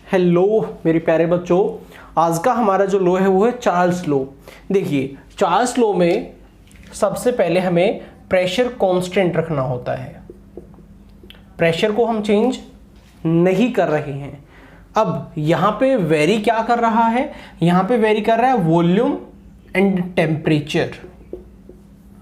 Hello मेरे प्यारे बच्चों, आज का हमारा जो लॉ है वो है चार्ल्स लॉ। देखिए चार्ल्स लॉ में सबसे पहले हमें प्रेशर कांस्टेंट रखना होता है। प्रेशर को हम चेंज नहीं कर रहे हैं। अब यहाँ पे वेरी क्या कर रहा है, यहाँ पे वेरी कर रहा है वॉल्यूम एंड टेम्परेचर।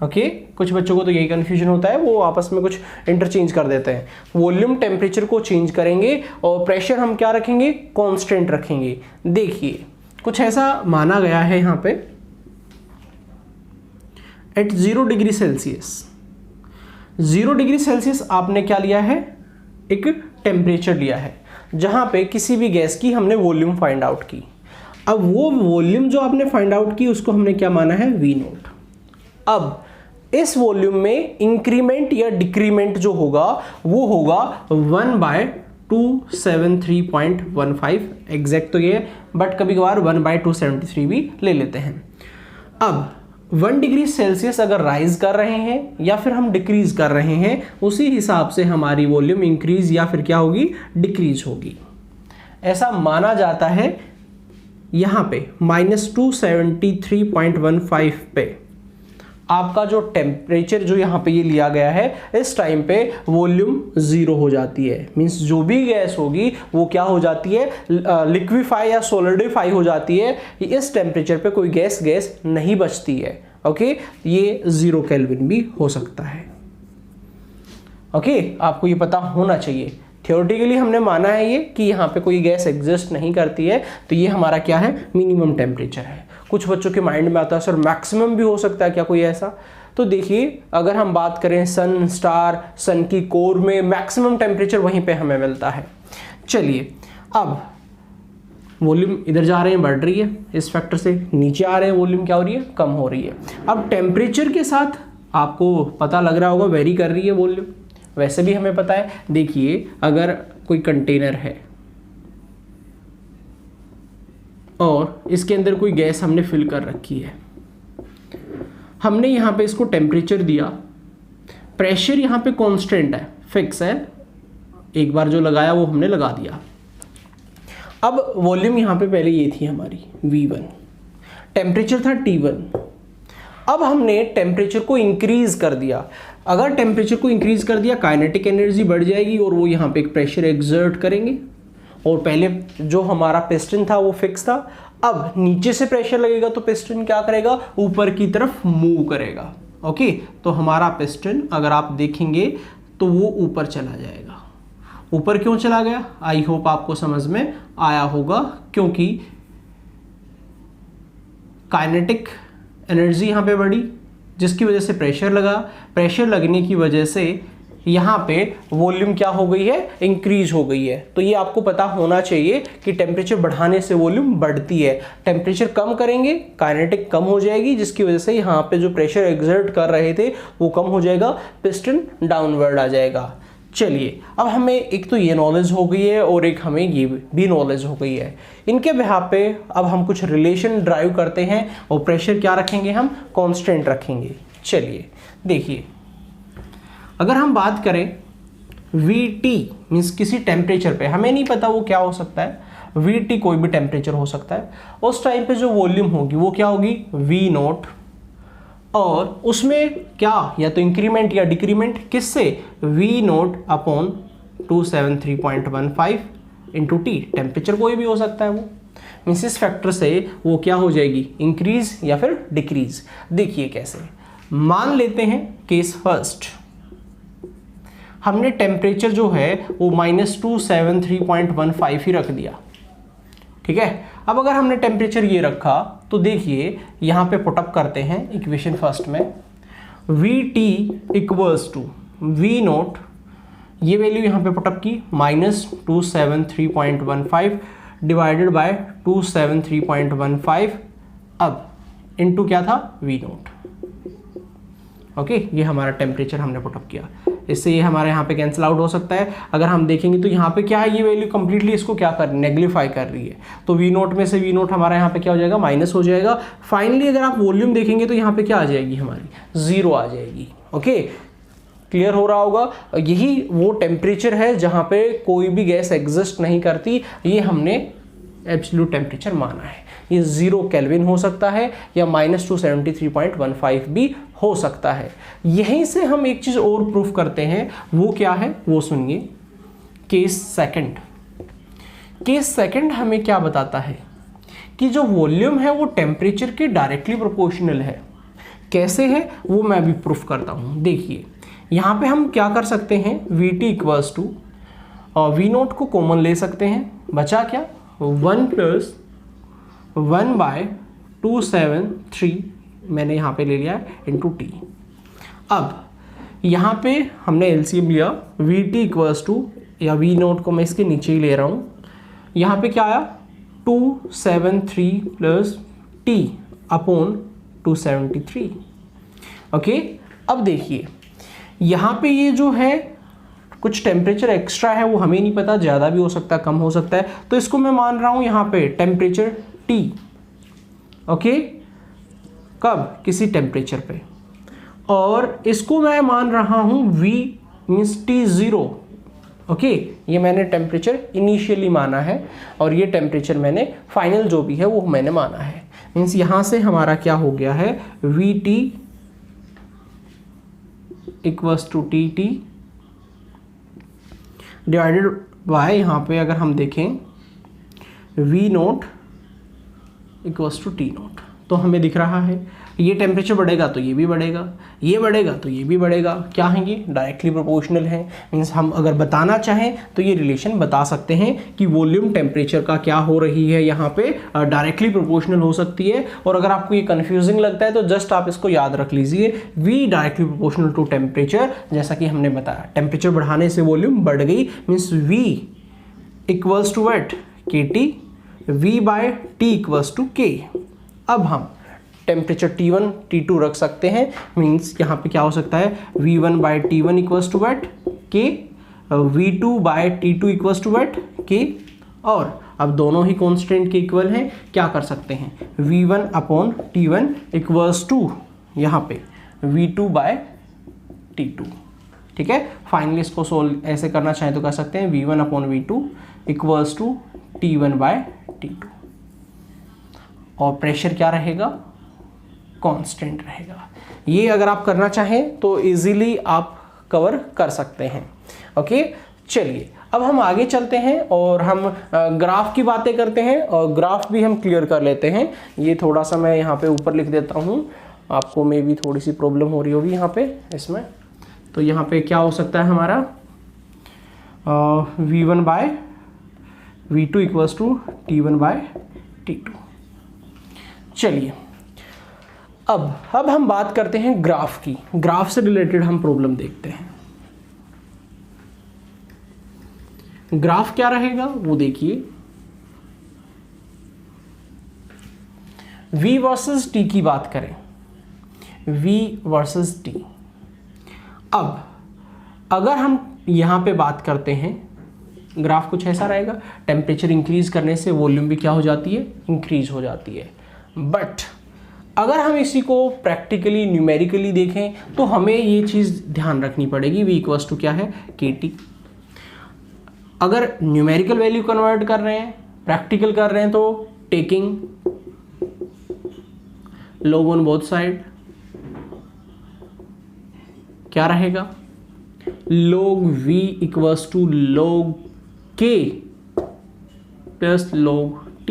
ओके, कुछ बच्चों को तो यही कंफ्यूजन होता है, वो आपस में कुछ इंटरचेंज कर देते हैं। वॉल्यूम टेम्परेचर को चेंज करेंगे और प्रेशर हम क्या रखेंगे, कांस्टेंट रखेंगे। देखिए कुछ ऐसा माना गया है यहाँ पे, at 0 degree Celsius, 0 degree Celsius आपने क्या लिया है, एक टेम्परेचर लिया है जहां पे किसी भी गैस की हमने वॉल्यूम फाइंड आउट की। अब वो वॉल्यूम जो आपने फाइंड आउट की उसको हमने क्या माना है, V नोट। अब इस वॉल्यूम में इंक्रीमेंट या डिक्रीमेंट जो होगा वो होगा 1/273.15। एग्जैक्ट तो ये है, बट कभी कभार 1/273 भी ले लेते हैं। अब 1 डिग्री सेल्सियस अगर राइज कर रहे हैं या फिर हम डिक्रीज कर रहे हैं, उसी हिसाब से हमारी वॉल्यूम इंक्रीज या फिर क्या होगी, डिक्रीज होगी। ऐसा माना जाता है। यहाँ पे -273.15 पे आपका जो टेम्परेचर जो यहाँ पे ये लिया गया है, इस टाइम पे वॉल्यूम 0 हो जाती है। मींस जो भी गैस होगी वो क्या हो जाती है, लिक्विफाई या सोलिडिफाई हो जाती है। इस टेम्परेचर पे कोई गैस नहीं बचती है। ओके, ये 0 केल्विन भी हो सकता है। ओके, आपको ये पता होना चाहिए। थियोरेटिकली हमने माना है ये कि यहाँ पे कोई गैस एग्जिस्ट नहीं करती है, तो ये हमारा क्या है, मिनिमम टेम्परेचर है। कुछ बच्चों के माइंड में आता है सर मैक्सिमम भी हो सकता है क्या कोई ऐसा, तो देखिए अगर हम बात करें सन स्टार, सन की कोर में मैक्सिमम टेम्परेचर वहीं पे हमें मिलता है। चलिए अब वॉल्यूम इधर जा रहे हैं, बढ़ रही है, इस फैक्टर से नीचे आ रहे हैं, वॉल्यूम क्या हो रही है, कम हो रही है। अब टेम्परेचर के साथ आपको पता लग रहा होगा वेरी कर रही है वॉल्यूम, वैसे भी हमें पता है। देखिए अगर कोई कंटेनर है और इसके अंदर कोई गैस हमने फिल कर रखी है, हमने यहाँ पे इसको टेम्परेचर दिया, प्रेशर यहाँ पे कांस्टेंट है, फिक्स है, एक बार जो लगाया वो हमने लगा दिया। अब वॉल्यूम यहाँ पे पहले ये थी हमारी V1, टेम्परेचर था T1। अब हमने टेम्परेचर को इंक्रीज कर दिया। अगर टेम्परेचर को इंक्रीज कर दिया, काइनेटिक एनर्जी बढ़ जाएगी और वो यहाँ पे एक प्रेशर एक्सर्ट करेंगे। और पहले जो हमारा पिस्टन था वो फिक्स था, अब नीचे से प्रेशर लगेगा तो पिस्टन क्या करेगा, ऊपर की तरफ मूव करेगा। ओके, तो हमारा पिस्टन अगर आप देखेंगे तो वो ऊपर चला जाएगा। ऊपर क्यों चला गया, आई होप आपको समझ में आया होगा, क्योंकि काइनेटिक एनर्जी यहाँ पे बढ़ी जिसकी वजह से प्रेशर लगा। प्रेशर लगने की वजह से यहाँ पे वॉल्यूम क्या हो गई है, इंक्रीज हो गई है। तो ये आपको पता होना चाहिए कि टेम्परेचर बढ़ाने से वॉल्यूम बढ़ती है, टेम्परेचर कम करेंगे काइनेटिक कम हो जाएगी, जिसकी वजह से यहाँ पे जो प्रेशर एक्सर्ट कर रहे थे वो कम हो जाएगा, पिस्टन डाउनवर्ड आ जाएगा। चलिए अब हमें एक तो ये नॉलेज हो गई है और एक हमें ये भी नॉलेज हो गई है। इनके बिहाफ पे अब हम कुछ रिलेशन ड्राइव करते हैं और प्रेशर क्या रखेंगे, हम कांस्टेंट रखेंगे। चलिए देखिए, अगर हम बात करें VT मीन्स किसी टेम्परेचर पे, हमें नहीं पता वो क्या हो सकता है, VT कोई भी टेम्परेचर हो सकता है, उस टाइम पे जो वॉल्यूम होगी वो क्या होगी, V नोट। और उसमें क्या या तो इंक्रीमेंट या डिक्रीमेंट, किससे, V naught upon 273.15 into T। Temperature कोई भी हो सकता है वो, मीन्स इस फैक्टर से वो क्या हो जाएगी, इंक्रीज या फिर डिक्रीज। देखिए कैसे, मान लेते हैं केस फर्स्ट, हमने टेम्परेचर जो है वो -273.15 ही रख दिया। ठीक है, अब अगर हमने टेम्परेचर ये रखा तो देखिए यहाँ पे पुटअप करते हैं इक्वेशन फर्स्ट में, VT equals to V nought, ये वैल्यू यहाँ पे पुटअप की -273.15 डिवाइडेड बाय 273.15, अब इनटू क्या था, V नोट। ओके, ये हमारा टेम्परेचर हमने पुटअप किया, इससे ये हमारे यहाँ पे कैंसिल आउट हो सकता है। अगर हम देखेंगे तो यहाँ पे क्या है, ये वैल्यू कंप्लीटली इसको क्या कर नेग्लिफाई कर रही है, तो V नोट में से V नोट हमारा यहाँ पे क्या हो जाएगा, माइनस हो जाएगा। फाइनली अगर आप वॉल्यूम देखेंगे तो यहाँ पे क्या आ जाएगी, हमारी 0 आ जाएगी। ओके, क्लियर हो रहा होगा। यही वो टेम्परेचर है जहाँ पे कोई भी गैस एग्जिस्ट नहीं करती, ये हमने एब्सोल्यूट टेम्परेचर माना है। ये 0 केल्विन हो सकता है या -273.15 भी हो सकता है। यहीं से हम एक चीज़ और प्रूफ करते हैं, वो क्या है वो सुनिए। केस सेकंड हमें क्या बताता है कि जो वॉल्यूम है वो टेम्परेचर के डायरेक्टली प्रोपोर्शनल है। कैसे है वो मैं अभी प्रूफ करता हूँ। देखिए यहाँ पे हम क्या कर सकते हैं, VT इक्वल्स टू V0 को कॉमन ले सकते हैं, बचा क्या 1 + 1/273 मैंने यहाँ पे ले लिया है इंटू T। अब यहाँ पे हमने LCM लिया, VT इक्वल्स टू या V0 को मैं इसके नीचे ही ले रहा हूँ, यहाँ पे क्या आया 273 + T अपॉन 273। ओके, अब देखिए यहाँ पे ये जो है कुछ टेम्परेचर एक्स्ट्रा है, वो हमें नहीं पता, ज़्यादा भी हो सकता है कम हो सकता है, तो इसको मैं मान रहा हूँ यहाँ पे टेम्परेचर T। ओके, कब किसी टेम्परेचर पे, और इसको मैं मान रहा हूँ V मीन्स T0। ओके, ये मैंने टेम्परेचर इनिशियली माना है और ये टेम्परेचर मैंने फाइनल जो भी है वो मैंने माना है। मीन्स यहाँ से हमारा क्या हो गया है, VT equals to TT divided by, यहाँ पे अगर हम देखें V0 इक्वल्स टू T0, तो हमें दिख रहा है ये टेम्परेचर बढ़ेगा तो ये भी बढ़ेगा, ये बढ़ेगा तो ये भी बढ़ेगा। क्या है ये डायरेक्टली प्रोपोर्शनल है। मीन्स हम अगर बताना चाहें तो ये रिलेशन बता सकते हैं कि वॉल्यूम टेम्परेचर का क्या हो रही है, यहाँ पे डायरेक्टली प्रोपोर्शनल हो सकती है। और अगर आपको ये कन्फ्यूजिंग लगता है तो जस्ट आप इसको याद रख लीजिए, V directly proportional to temperature, जैसा कि हमने बताया टेम्परेचर बढ़ाने से वॉल्यूम बढ़ गई, means V equals to what KT, V/T equals to K। अब हम टेम्परेचर T1 T2 रख सकते हैं, मीन्स यहाँ पे क्या हो सकता है V1/T1 equals to what K, V2/T2 equals to what K। और अब दोनों ही कॉन्स्टेंट के इक्वल हैं, क्या कर सकते हैं V1/T1 इक्वल्स टू यहाँ पे V2/T2। ठीक है, फाइनली इसको सोल्व ऐसे करना चाहें तो कर सकते हैं V1/V2 इक्वल्स टू T1/T2, और प्रेशर क्या रहेगा, कांस्टेंट रहेगा। ये अगर आप करना चाहें तो इजीली आप कवर कर सकते हैं। ओके, चलिए अब हम आगे चलते हैं और हम ग्राफ की बातें करते हैं, और ग्राफ भी हम क्लियर कर लेते हैं। ये थोड़ा सा मैं यहाँ पे ऊपर लिख देता हूँ, आपको मे भी थोड़ी सी प्रॉब्लम हो रही होगी यहाँ पे इसमें। तो यहाँ पे क्या हो सकता है हमारा V1/V2 इक्वल्स टू T1/T2। चलिए अब हम बात करते हैं ग्राफ की। ग्राफ से रिलेटेड हम प्रॉब्लम देखते हैं। ग्राफ क्या रहेगा वो देखिए, V वर्सेस T की बात करें, V वर्सेस T। अब अगर हम यहाँ पे बात करते हैं, ग्राफ कुछ ऐसा रहेगा, टेम्परेचर इंक्रीज करने से वॉल्यूम भी क्या हो जाती है, इंक्रीज हो जाती है। बट अगर हम इसी को प्रैक्टिकली न्यूमेरिकली देखें तो हमें ये चीज़ ध्यान रखनी पड़ेगी, V इक्वल्स टू क्या है KT। अगर न्यूमेरिकल वैल्यू कन्वर्ट कर रहे हैं, प्रैक्टिकल कर रहे हैं, तो taking log on both side क्या रहेगा, log V equals to log K plus log T।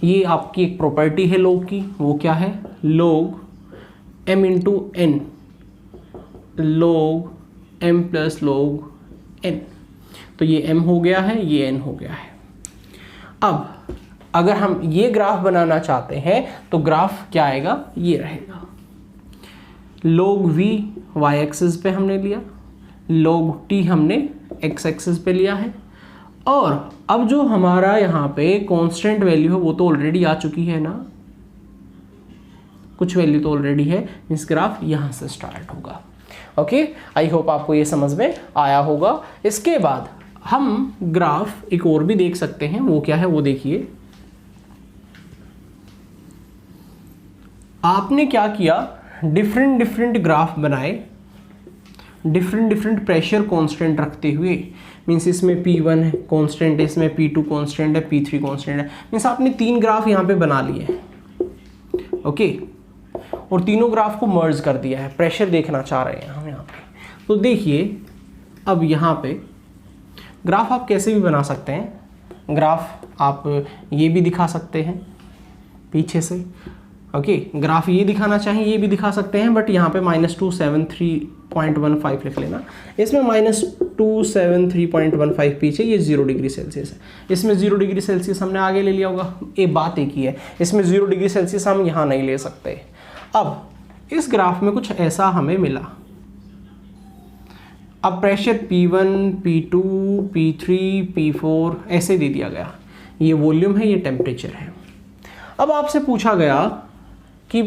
ये आपकी एक प्रॉपर्टी है log की, वो क्या है log M into N, log M plus log N। तो ये M हो गया है, ये N हो गया है। अब अगर हम ये ग्राफ बनाना चाहते हैं तो ग्राफ क्या आएगा, ये रहेगा log V y एक्सिस पे हमने लिया, log T हमने x एक्सिस पे लिया है, और अब जो हमारा यहाँ पे कांस्टेंट वैल्यू है वो तो ऑलरेडी आ चुकी है ना, कुछ वैल्यू तो ऑलरेडी है, इस ग्राफ यहाँ से स्टार्ट होगा। ओके, आई होप आपको ये समझ में आया होगा। इसके बाद हम ग्राफ एक और भी देख सकते हैं, वो क्या है वो देखिए। आपने क्या किया, डिफरेंट ग्राफ बनाए डिफरेंट डिफरेंट प्रेशर कांस्टेंट रखते हुए, मीन्स इसमें P1 है कांस्टेंट है, इसमें P2 कांस्टेंट है, P3 कांस्टेंट है, मीन्स आपने 3 ग्राफ यहाँ पे बना लिए, ओके, और तीनों ग्राफ को मर्ज कर दिया है, प्रेशर देखना चाह रहे हैं हम यहाँ पे। तो देखिए अब यहाँ पे ग्राफ आप कैसे भी बना सकते हैं, ग्राफ आप ये भी दिखा सकते हैं पीछे से, ओके, ग्राफ ये दिखाना चाहिए ये भी दिखा सकते हैं, बट यहाँ पे -273.15 लिख लेना, इसमें -273.15 पीछे, ये 0 डिग्री सेल्सियस है, इसमें 0 डिग्री सेल्सियस हमने आगे ले लिया होगा, ये बात एक ही है, इसमें 0 डिग्री सेल्सियस हम यहाँ नहीं ले सकते। अब इस ग्राफ में कुछ ऐसा हमें मिला, अब pressure P1, P2, P3, P4 ऐसे दे दिया गया, ये वॉल्यूम है, ये टेम्परेचर है। अब आपसे पूछा गया कि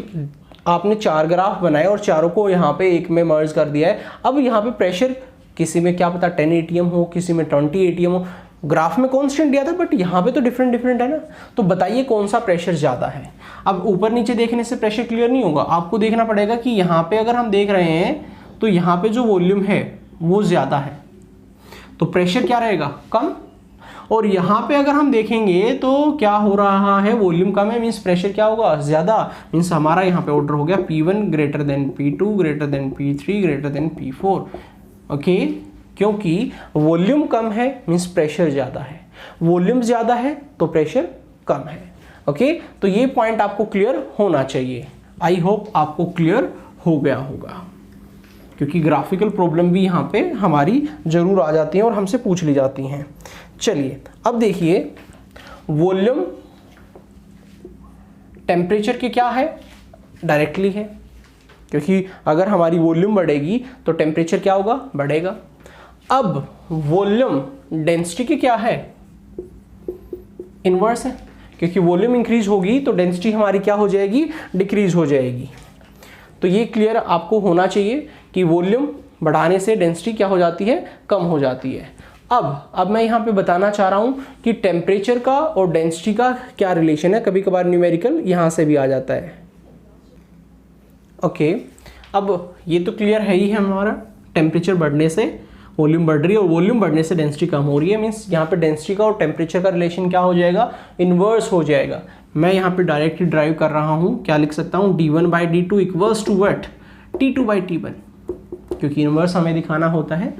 आपने 4 ग्राफ बनाए और चारों को यहाँ पे एक में मर्ज कर दिया है, अब यहाँ पे प्रेशर किसी में क्या पता 10 atm हो, किसी में 20 atm हो, ग्राफ में कांस्टेंट दिया था बट यहाँ पे तो डिफरेंट डिफरेंट है ना, तो बताइए कौन सा प्रेशर ज़्यादा है। अब ऊपर नीचे देखने से प्रेशर क्लियर नहीं होगा, आपको देखना पड़ेगा कि यहाँ पे अगर हम देख रहे हैं तो यहाँ पे जो वॉल्यूम है वो ज़्यादा है, तो प्रेशर क्या रहेगा, कम, और यहाँ पे अगर हम देखेंगे तो क्या हो रहा है, वॉल्यूम कम है, मीन्स प्रेशर क्या होगा, ज़्यादा, मीन्स हमारा यहाँ पे ऑर्डर हो गया P1 greater than P2 greater than P3 greater than P4, okay, क्योंकि वॉल्यूम कम है मीन्स प्रेशर ज़्यादा है, वॉल्यूम ज़्यादा है तो प्रेशर कम है, ओके। तो ये पॉइंट आपको क्लियर होना चाहिए, आई होप आपको क्लियर हो गया होगा, क्योंकि ग्राफिकल प्रॉब्लम भी यहाँ पे हमारी ज़रूर आ जाती हैं और हमसे पूछ ली जाती हैं। चलिए अब देखिए वॉल्यूम टेम्परेचर के क्या है, डायरेक्टली है, क्योंकि अगर हमारी वॉल्यूम बढ़ेगी तो टेम्परेचर क्या होगा, बढ़ेगा। अब वॉल्यूम डेंसिटी के क्या है, इनवर्स है, क्योंकि वॉल्यूम इंक्रीज होगी तो डेंसिटी हमारी क्या हो जाएगी, डिक्रीज हो जाएगी। तो ये क्लियर आपको होना चाहिए कि वॉल्यूम बढ़ाने से डेंसिटी क्या हो जाती है, कम हो जाती है। अब मैं यहाँ पे बताना चाह रहा हूँ कि टेम्परेचर का और डेंसिटी का क्या रिलेशन है, कभी कभार न्यूमेरिकल यहाँ से भी आ जाता है, ओके। अब ये तो क्लियर है ही है हमारा, टेम्परेचर बढ़ने से वॉल्यूम बढ़ रही है और वॉल्यूम बढ़ने से डेंसिटी कम हो रही है, मीन्स यहाँ पे डेंसिटी का और टेम्परेचर का रिलेशन क्या हो जाएगा, इन्वर्स हो जाएगा। मैं यहाँ पे डायरेक्टली ड्राइव कर रहा हूँ, क्या लिख सकता हूँ, d1/d2 equals to what, T2/T1, क्योंकि इन्वर्स हमें दिखाना होता है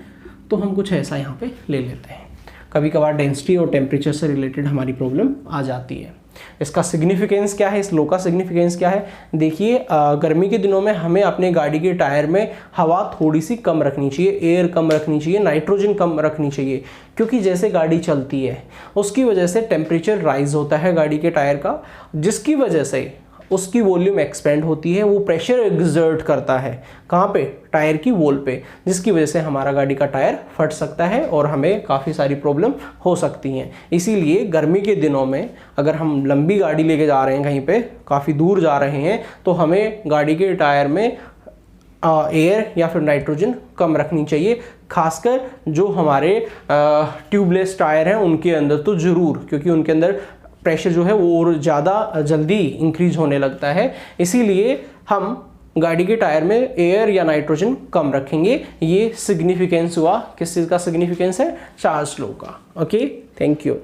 तो हम कुछ ऐसा यहाँ पे ले लेते हैं। कभी कभार डेंसिटी और टेम्परेचर से रिलेटेड हमारी प्रॉब्लम आ जाती है। इसका सिग्निफिकेंस क्या है, इस लॉ का सिग्निफिकेंस क्या है, देखिए गर्मी के दिनों में हमें अपने गाड़ी के टायर में हवा थोड़ी सी कम रखनी चाहिए, एयर कम रखनी चाहिए, नाइट्रोजन कम रखनी चाहिए, क्योंकि जैसे गाड़ी चलती है उसकी वजह से टेम्परेचर राइज होता है गाड़ी के टायर का, जिसकी वजह से उसकी वॉल्यूम एक्सपेंड होती है, वो प्रेशर एग्जर्ट करता है कहाँ पे, टायर की वॉल पे, जिसकी वजह से हमारा गाड़ी का टायर फट सकता है और हमें काफ़ी सारी प्रॉब्लम हो सकती हैं। इसीलिए गर्मी के दिनों में अगर हम लंबी गाड़ी लेके जा रहे हैं, कहीं पे काफ़ी दूर जा रहे हैं, तो हमें गाड़ी के टायर में एयर या फिर नाइट्रोजन कम रखनी चाहिए, खासकर जो हमारे ट्यूबलेस टायर हैं उनके अंदर तो ज़रूर, क्योंकि उनके अंदर प्रेशर जो है वो और ज़्यादा जल्दी इंक्रीज होने लगता है। इसीलिए हम गाड़ी के टायर में एयर या नाइट्रोजन कम रखेंगे। ये सिग्निफिकेंस हुआ, किस चीज़ का सिग्निफिकेंस है, चार्ल्स लॉ का, ओके, थैंक यू।